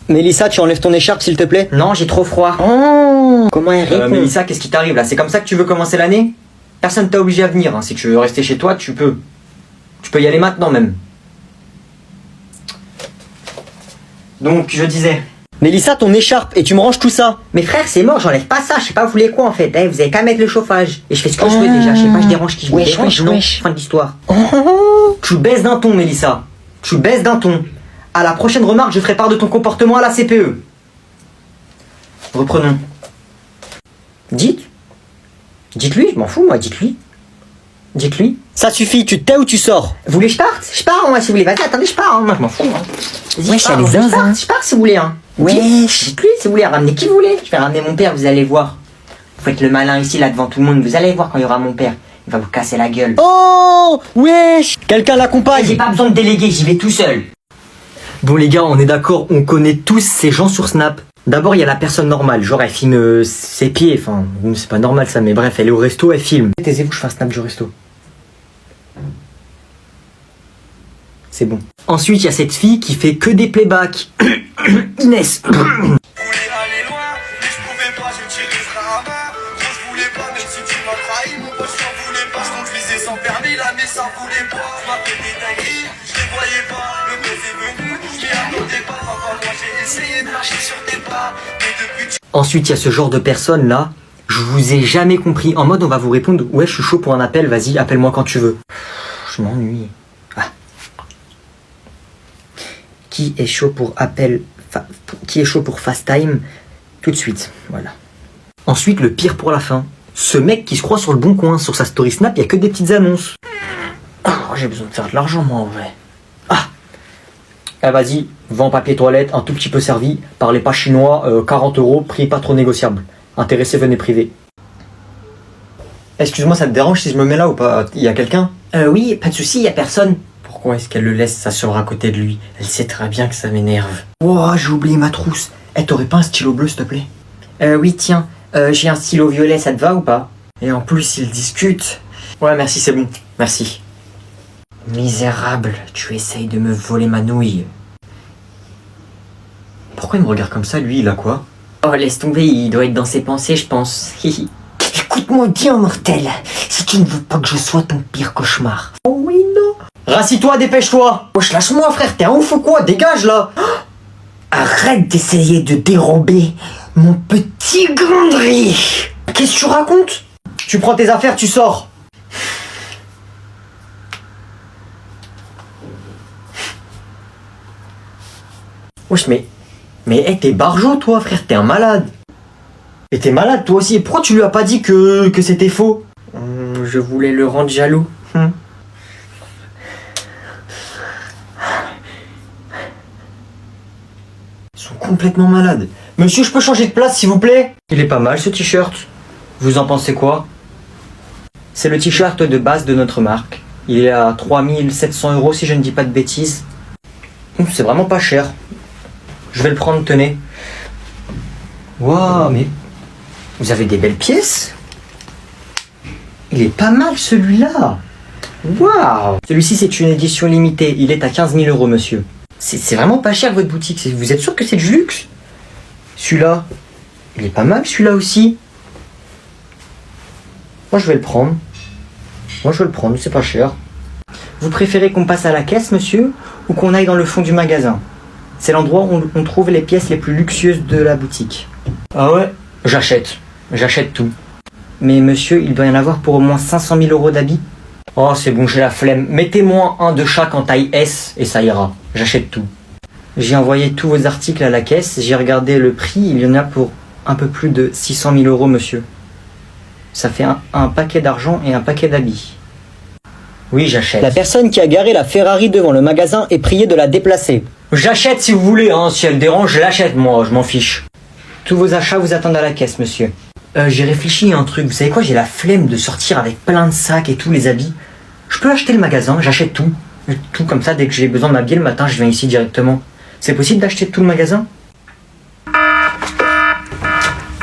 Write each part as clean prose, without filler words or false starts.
Mélissa, tu enlèves ton écharpe s'il te plaît? Non, j'ai trop froid. Oh, comment elle répond? Mélissa, qu'est-ce qui t'arrive là? C'est comme ça que tu veux commencer l'année? Personne t'a obligé à venir, hein. Si tu veux rester chez toi, tu peux. Tu peux y aller maintenant même. Donc, je disais... Mélissa, ton écharpe, et tu me ranges tout ça. Mais frère, c'est mort, j'enlève pas ça, je sais pas vous voulez quoi en fait. Eh, vous avez qu'à mettre le chauffage. Et je fais ce que je veux déjà, je sais pas, je dérange qui je Wesh, dérange, wesh, non. wesh. Fin de l'histoire. Oh. Tu baisses d'un ton, Mélissa. Tu baisses d'un ton. À la prochaine remarque, je ferai part de ton comportement à la CPE. Reprenons. Dites. Dites-lui, je m'en fous moi, dites-lui. Dites-lui. Ça suffit, tu te tais ou tu sors? Vous voulez que je parte? Je pars moi si vous voulez. Vas-y, attendez, je pars, hein. Moi je m'en fous. Hein. Vas-y, Wesh, je pars, elle est je pars, zinzin. je pars si vous voulez. Hein. Wesh. Dites-lui si vous voulez, ramenez qui vous voulez. Je vais ramener mon père, vous allez voir. Vous faites le malin ici, là, devant tout le monde. Vous allez voir quand il y aura mon père. Il va vous casser la gueule. Oh, wesh. Quelqu'un J'ai l'accompagne. pas besoin de déléguer, j'y vais tout seul. Bon les gars, on est d'accord, on connaît tous ces gens sur Snap. D'abord, il y a la personne normale, genre elle filme ses pieds, enfin, c'est pas normal ça, mais bref, elle est au resto, elle filme. Taisez-vous, je fais un snap du resto. C'est bon. Ensuite, il y a cette fille qui fait que des playbacks. Inès. voulais aller loin, mais je pouvais pas, j'ai tiré frein à main. Moi je voulais pas, même si tu m'as trahi. Mon pote j'en voulais pas, je conduisais sans permis. Là, mais ça voulait pas, je m'appelais des dingueries. Je les voyais pas, le buzz est venu. Je m'y attendais pas, papa, moi j'ai essayé de marcher sur tes pas. Mais depuis que Ensuite, il y a ce genre de personnes là. Je vous ai jamais compris. En mode, on va vous répondre, ouais, je suis chaud pour un appel, vas-y, appelle-moi quand tu veux. Je m'ennuie. Ah. Qui est chaud pour appel, qui est chaud pour FaceTime? Tout de suite, voilà. Ensuite, le pire pour la fin. Ce mec qui se croit sur le bon coin, sur sa story Snap, il y a que des petites annonces. Oh, j'ai besoin de faire de l'argent, moi, en vrai. Ah. Ah, vas-y, vends papier toilette, un tout petit peu servi, parlez pas chinois, 40 €, prix pas trop négociable. Intéressé, venez privé. Excuse-moi, ça te dérange si je me mets là ou pas? Il y a quelqu'un? Oui, pas de souci, y a personne. Pourquoi est-ce qu'elle le laisse s'asseoir à côté de lui? Elle sait très bien que ça m'énerve. Oh, j'ai oublié ma trousse. Eh, t'aurais pas un stylo bleu, s'il te plaît? Oui, tiens, j'ai un stylo violet, ça te va ou pas? Et en plus, ils discutent. Ouais, merci, c'est bon. Merci. Misérable, tu essayes de me voler ma nouille. Pourquoi il me regarde comme ça, lui, il a quoi? Oh, laisse tomber, il doit être dans ses pensées, je pense. Écoute-moi bien, mortel. Si tu ne veux pas que je sois ton pire cauchemar. Oh oui, non. Rassis-toi, dépêche-toi. Wesh, lâche-moi, frère, t'es un ouf ou quoi? Dégage, là. Arrête d'essayer de dérober mon petit granderie. Qu'est-ce que tu racontes? Tu prends tes affaires, tu sors. Wesh, mais hey, t'es barjot, toi, frère, t'es un malade. Et t'es malade, toi aussi. Et pourquoi tu lui as pas dit que c'était faux? Je voulais le rendre jaloux. Ils sont complètement malades. Monsieur, je peux changer de place, s'il vous plaît? Il est pas mal, ce t-shirt. Vous en pensez quoi? C'est le t-shirt de base de notre marque. Il est à 3700 € si je ne dis pas de bêtises. C'est vraiment pas cher. Je vais le prendre, tenez. Waouh, mais vous avez des belles pièces. Il est pas mal celui-là. Waouh. Celui-ci c'est une édition limitée. Il est à 15 000 €, monsieur. C'est vraiment pas cher votre boutique. Vous êtes sûr que c'est du luxe? Celui-là, il est pas mal celui-là aussi. Moi je vais le prendre. C'est pas cher. Vous préférez qu'on passe à la caisse, monsieur, ou qu'on aille dans le fond du magasin? C'est l'endroit où on trouve les pièces les plus luxueuses de la boutique. Ah ouais? J'achète tout. Mais monsieur, il doit y en avoir pour au moins 500 000 € d'habits. Oh, c'est bon, j'ai la flemme. Mettez-moi un de chaque en taille S et ça ira. J'achète tout. J'ai envoyé tous vos articles à la caisse, j'ai regardé le prix, il y en a pour un peu plus de 600 000 €, monsieur. Ça fait un paquet d'argent et un paquet d'habits. Oui, j'achète. La personne qui a garé la Ferrari devant le magasin est priée de la déplacer. J'achète si vous voulez, hein. Si elle dérange, je l'achète, moi, je m'en fiche. Tous vos achats vous attendent à la caisse, monsieur. J'ai réfléchi à un truc, vous savez quoi, j'ai la flemme de sortir avec plein de sacs et tous les habits. Je peux acheter le magasin, j'achète tout. Tout comme ça, dès que j'ai besoin de m'habiller le matin, je viens ici directement. C'est possible d'acheter tout le magasin?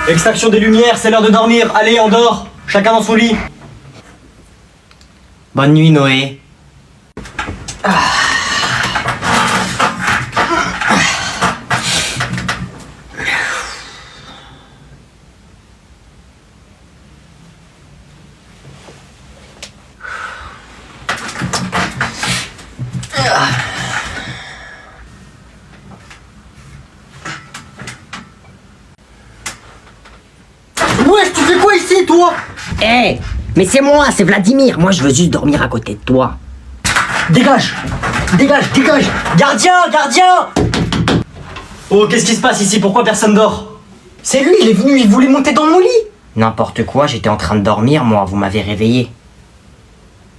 Extraction des lumières, c'est l'heure de dormir. Allez, on dort. Chacun dans son lit. Bonne nuit, Noé. qui, toi? Eh, mais c'est moi, c'est Vladimir. Moi, je veux juste dormir à côté de toi. Dégage! Dégage, dégage! Gardien, gardien! Oh, qu'est-ce qui se passe ici? Pourquoi personne dort? C'est lui, il est venu, il voulait monter dans mon lit! N'importe quoi, j'étais en train de dormir, moi, vous m'avez réveillé.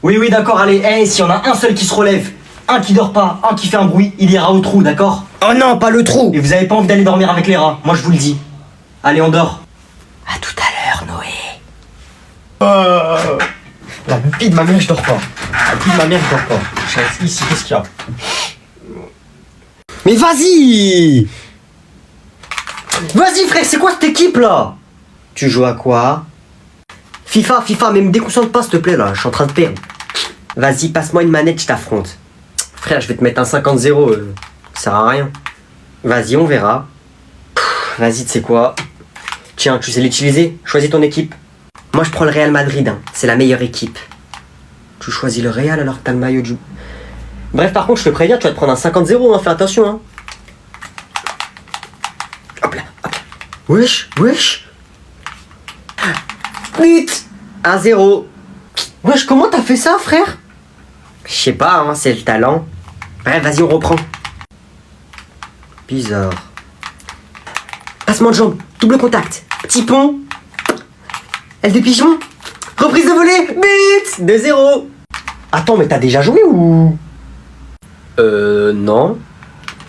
Oui, oui, d'accord, allez, s'il y en a un seul qui se relève, un qui dort pas, un qui fait un bruit, il ira au trou, d'accord? Oh non, pas le trou. Et vous avez pas envie d'aller dormir avec les rats, moi je vous le dis. Allez, on dort. À tout à l'heure, Noé. La vie de ma mère, je dors pas. La vie de ma mère, je dors pas. Je reste ici, qu'est-ce qu'il y a? Mais vas-y! Vas-y, frère, c'est quoi cette équipe là? Tu joues à quoi? FIFA, mais me déconcentre pas, s'il te plaît, là, je suis en train de perdre. Vas-y, passe-moi une manette, je t'affronte. Frère, je vais te mettre un 50-0, ça sert à rien. Vas-y, on verra. Vas-y, tu sais quoi? Tiens, tu sais l'utiliser? Choisis ton équipe. Moi, je prends le Real Madrid, hein. C'est la meilleure équipe. Tu choisis le Real alors que t'as le maillot du... Bref, par contre, je te préviens, tu vas te prendre un 50-0, hein, fais attention, hein. Hop là, hop là. Wesh, wesh. But 1-0. Wesh, comment t'as fait ça, frère? Je sais pas, hein, c'est le talent. Bref, vas-y, on reprend. Bizarre. Passement de jambe, double contact, petit pont. Aile de pigeon. Reprise de volée, but 2-0. Attends, mais t'as déjà joué ou... Non.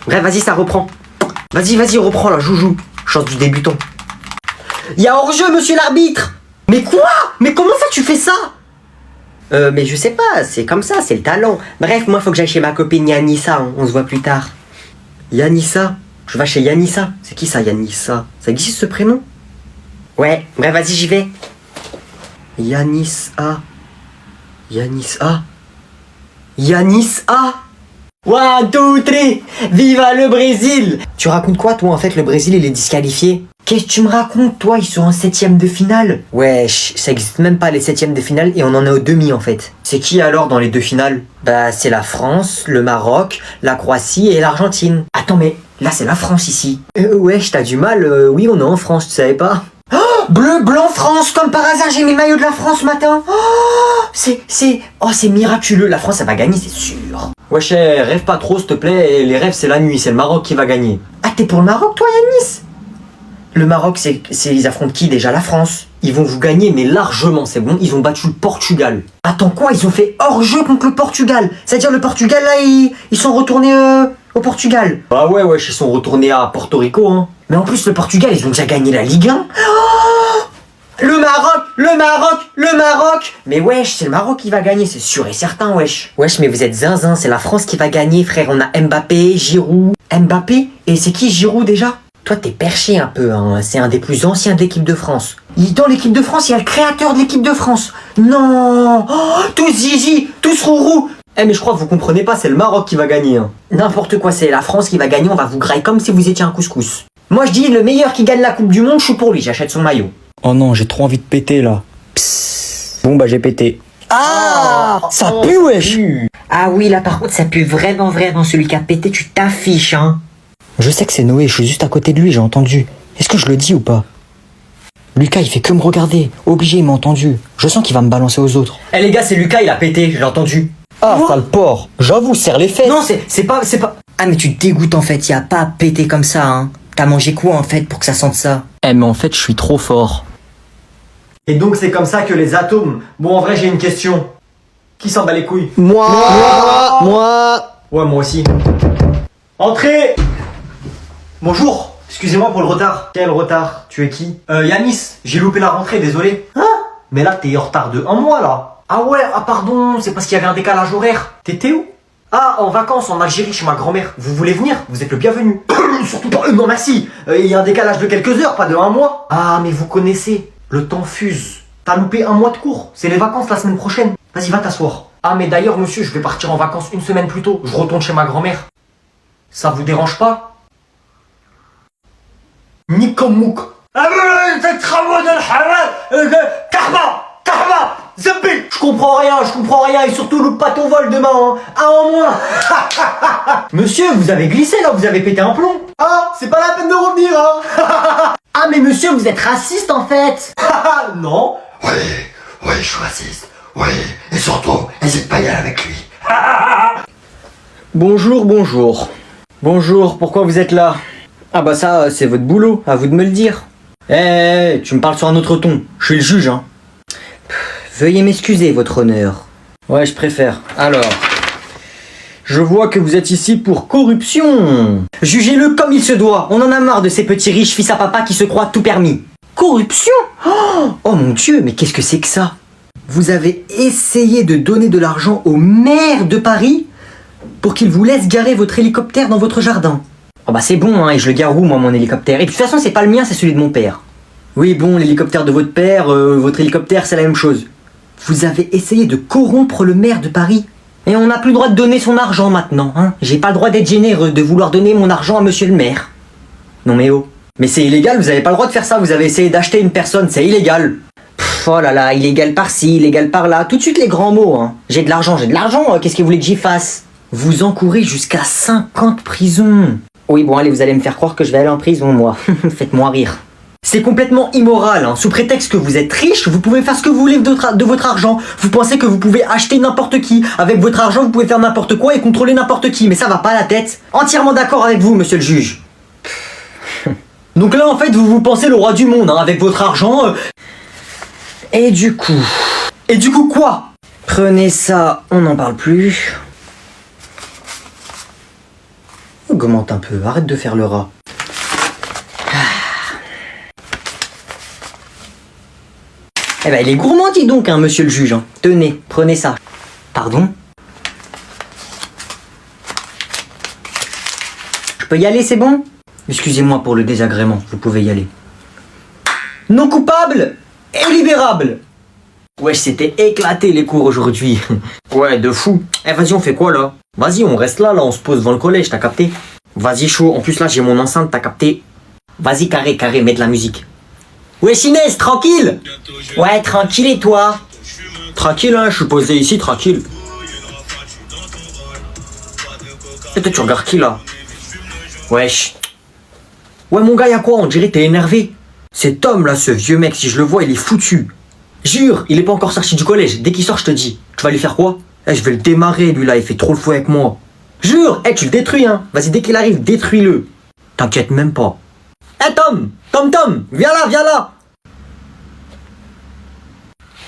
Bref, vas-y, ça reprend. Vas-y, reprends là, joue. Chance du débutant. Il y a hors-jeu, monsieur l'arbitre. Mais quoi? Mais comment ça tu fais ça? Mais je sais pas, c'est comme ça, c'est le talent. Bref, moi, faut que j'aille chez ma copine Yanissa, hein. On se voit plus tard. Yanissa? Je vais chez Yanissa. C'est qui ça, Yanissa? Ça existe ce prénom? Ouais, bref, vas-y, j'y vais. Yanissa. 1, 2, 3, viva le Brésil! Tu racontes quoi, toi? En fait, le Brésil, il est disqualifié. Qu'est-ce que tu me racontes, toi? Ils sont en 7ème de finale. Wesh, ça existe même pas les 7ème de finale et on en est au demi en fait. C'est qui alors dans les 2 finales? Bah, c'est la France, le Maroc, la Croatie et l'Argentine. Attends, mais là c'est la France ici. Wesh, t'as du mal, oui, on est en France, tu savais pas? Oh, bleu, blanc, France, comme par hasard, j'ai mis le maillot de la France ce matin. Oh, c'est miraculeux, la France, elle va gagner, c'est sûr. Wesh, rêve pas trop, s'il te plaît, les rêves, c'est la nuit, c'est le Maroc qui va gagner. Ah, t'es pour le Maroc, toi, Yanis? Le Maroc, ils affrontent qui déjà? La France. Ils vont vous gagner, mais largement, c'est bon. Ils ont battu le Portugal. Attends, quoi? Ils ont fait hors-jeu contre le Portugal? C'est-à-dire le Portugal, là, ils sont retournés au Portugal. Bah ouais, ils sont retournés à Porto Rico, hein. Mais en plus, le Portugal, ils ont déjà gagné la Ligue 1. Oh, le Maroc. Mais wesh, c'est le Maroc qui va gagner, c'est sûr et certain, wesh. Wesh, mais vous êtes zinzin, c'est la France qui va gagner, frère. On a Mbappé, Giroud. Mbappé? Et c'est qui Giroud déjà? Toi, t'es perché un peu, hein. C'est un des plus anciens de l'équipe de France. Dans l'équipe de France, il y a le créateur de l'équipe de France. Non, oh, tous zizi, tous rourou. Mais je crois que vous comprenez pas, c'est le Maroc qui va gagner. Hein. N'importe quoi, c'est la France qui va gagner, on va vous grailler comme si vous étiez un couscous. Moi, je dis, le meilleur qui gagne la Coupe du Monde, je suis pour lui, j'achète son maillot. Oh non, j'ai trop envie de péter là. Psst. Bon bah j'ai pété. Ah, ça pue wesh. Ah oui, là par contre, ça pue vraiment, celui qui a pété, tu t'affiches, hein. Je sais que c'est Noé, je suis juste à côté de lui, j'ai entendu. Est-ce que je le dis ou pas? Lucas, il fait que me regarder. Obligé, il m'a entendu. Je sens qu'il va me balancer aux autres. Les gars, c'est Lucas, il a pété, j'ai entendu. Ah, sale porc. J'avoue, serre les fesses. Non, c'est pas... Ah mais tu te dégoûtes en fait, y a pas à péter comme ça, hein. T'as mangé quoi en fait pour que ça sente ça? Mais en fait, je suis trop fort. Et donc, c'est comme ça que les atomes... Bon, en vrai, j'ai une question. Qui s'en bat les couilles? Moi. Ouais, moi aussi. Entrez. Bonjour, excusez-moi pour le retard. Quel retard? Tu es qui? Yanis, j'ai loupé la rentrée, désolé. Hein? Mais là, t'es en retard de 1 mois, là. Ah ouais, pardon, c'est parce qu'il y avait un décalage horaire. T'étais où? Ah, en vacances, en Algérie, chez ma grand-mère. Vous voulez venir? Vous êtes le bienvenu. Surtout pas... non, merci. Il y a un décalage de quelques heures, pas de 1 mois. Ah, mais vous connaissez, le temps fuse. T'as loupé 1 mois de cours. C'est les vacances la semaine prochaine. Vas-y, va t'asseoir. Ah, mais d'ailleurs, monsieur, je vais partir en vacances 1 semaine plus tôt. Je retourne chez ma grand-mère. Ça vous dérange pas? Nikomouk. Je comprends rien, et surtout loupe pas ton vol demain, hein. Ah, en moins. Monsieur, vous avez glissé là, vous avez pété un plomb. Ah, c'est pas la peine de revenir, hein. Ah, mais monsieur, vous êtes raciste en fait. Non, Oui, oui, je suis raciste. Oui, et surtout, n'hésite pas à y aller avec lui. Bonjour, bonjour. Bonjour, pourquoi vous êtes là? Ah bah ça, c'est votre boulot, à vous de me le dire. Tu me parles sur un autre ton, je suis le juge, hein. Veuillez m'excuser, votre honneur. Ouais, je préfère. Alors, je vois que vous êtes ici pour corruption. Jugez-le comme il se doit, on en a marre de ces petits riches fils à papa qui se croient tout permis. Corruption? Oh mon Dieu, mais qu'est-ce que c'est que ça? Vous avez essayé de donner de l'argent au maire de Paris pour qu'il vous laisse garer votre hélicoptère dans votre jardin. Oh bah c'est bon, hein, et je le gare où, moi, mon hélicoptère? Et de toute façon, c'est pas le mien, c'est celui de mon père. Oui, bon, l'hélicoptère de votre père, votre hélicoptère, c'est la même chose. Vous avez essayé de corrompre le maire de Paris. Et on n'a plus le droit de donner son argent maintenant, hein. J'ai pas le droit d'être généreux, de vouloir donner mon argent à monsieur le maire. Non mais oh. Mais c'est illégal, vous avez pas le droit de faire ça, vous avez essayé d'acheter une personne, c'est illégal. Oh là là, illégal par-ci, illégal par-là, tout de suite les grands mots, hein. J'ai de l'argent, qu'est-ce que vous voulez que j'y fasse? Vous encourez jusqu'à 5 ans de prison. Oui bon allez, vous allez me faire croire que je vais aller en prison, moi. Faites-moi rire. C'est complètement immoral, hein. Sous prétexte que vous êtes riche, vous pouvez faire ce que vous voulez de votre argent. Vous pensez que vous pouvez acheter n'importe qui. Avec votre argent, vous pouvez faire n'importe quoi et contrôler n'importe qui. Mais ça va pas à la tête. Entièrement d'accord avec vous, monsieur le juge. Donc là, en fait, vous pensez le roi du monde, hein, avec votre argent. Et du coup... Et du coup quoi? Prenez ça, on n'en parle plus. Augmente un peu, arrête de faire le rat. Eh ben, il est gourmand, dis donc, hein, monsieur le juge. Hein. Tenez, prenez ça. Pardon? Je peux y aller, c'est bon? Excusez-moi pour le désagrément, vous pouvez y aller. Non coupable et libérable. Ouais, c'était éclaté les cours aujourd'hui. Ouais, de fou. Eh, vas-y, on fait quoi, là? Vas-y, on reste là, on se pose devant le collège, t'as capté? Vas-y, chaud. En plus, là, j'ai mon enceinte, t'as capté? Vas-y, carré, mets de la musique. Ouais, Inès, tranquille? Ouais, tranquille, et toi? Tranquille, hein, je suis posé ici, tranquille. Et toi, tu regardes qui, là? Wesh. Ouais, mon gars, y'a quoi? On dirait que t'es énervé. C'est Tom, là, ce vieux mec, si je le vois, il est foutu. Jure, il est pas encore sorti du collège. Dès qu'il sort, je te dis. Tu vas lui faire quoi? Eh, je vais le démarrer, lui, là, il fait trop le fou avec moi. Jure, tu le détruis, hein. Vas-y, dès qu'il arrive, détruis-le. T'inquiète même pas. Tom, viens là.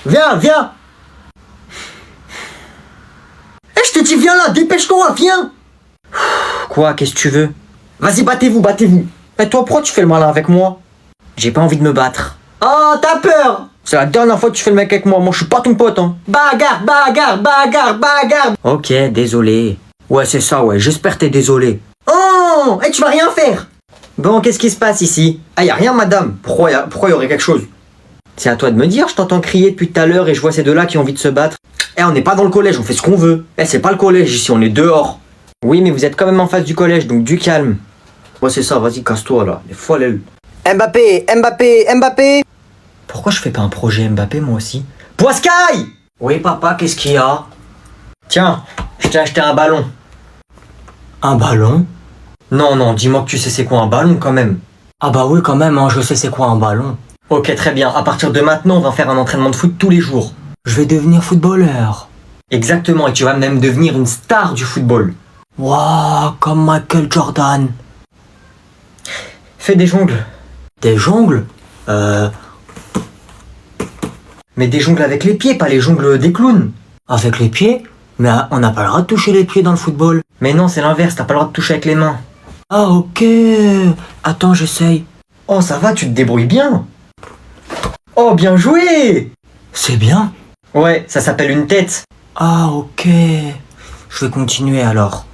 Viens. Je te dis, viens là, dépêche-toi, viens. Quoi, qu'est-ce que tu veux? Vas-y, battez-vous. Et toi, pourquoi tu fais le malin avec moi? J'ai pas envie de me battre. Oh, t'as peur? C'est la dernière fois que tu fais le mec avec moi, je suis pas ton pote, hein. Bagarre. Ok, désolé. Ouais, c'est ça, ouais, j'espère que t'es désolé. Oh, tu vas rien faire. Bon, qu'est-ce qui se passe ici? Ah, y a rien, madame. Pourquoi y aurait quelque chose? C'est à toi de me dire, je t'entends crier depuis tout à l'heure et je vois ces deux-là qui ont envie de se battre. On n'est pas dans le collège, on fait ce qu'on veut. C'est pas le collège ici, on est dehors. Oui, mais vous êtes quand même en face du collège, donc du calme. Ouais, c'est ça, vas-y, casse-toi là. Les folles. Mbappé. Pourquoi je fais pas un projet Mbappé, moi aussi? Poiscaille! Oui, papa, qu'est-ce qu'il y a? Tiens, je t'ai acheté un ballon. Un ballon? Non, dis-moi que tu sais c'est quoi un ballon quand même. Ah bah oui quand même, hein, je sais c'est quoi un ballon. Ok, très bien, à partir de maintenant, on va faire un entraînement de foot tous les jours. Je vais devenir footballeur. Exactement, et tu vas même devenir une star du football. Waouh, comme Michael Jordan. Fais des jongles. Des jongles? Mais des jongles avec les pieds, pas les jongles des clowns. Avec les pieds? Mais on n'a pas le droit de toucher les pieds dans le football. Mais non, c'est l'inverse, t'as pas le droit de toucher avec les mains. Ah ok. Attends, j'essaye. Oh, ça va, tu te débrouilles bien. Oh, bien joué. C'est bien. Ouais, ça s'appelle une tête. Ah ok. Je vais continuer alors.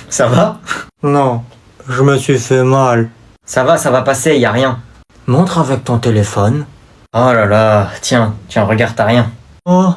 Ça va? Non, je me suis fait mal. Ça va passer, y a rien. Montre avec ton téléphone. Oh là là, tiens, regarde, t'as rien. Oh,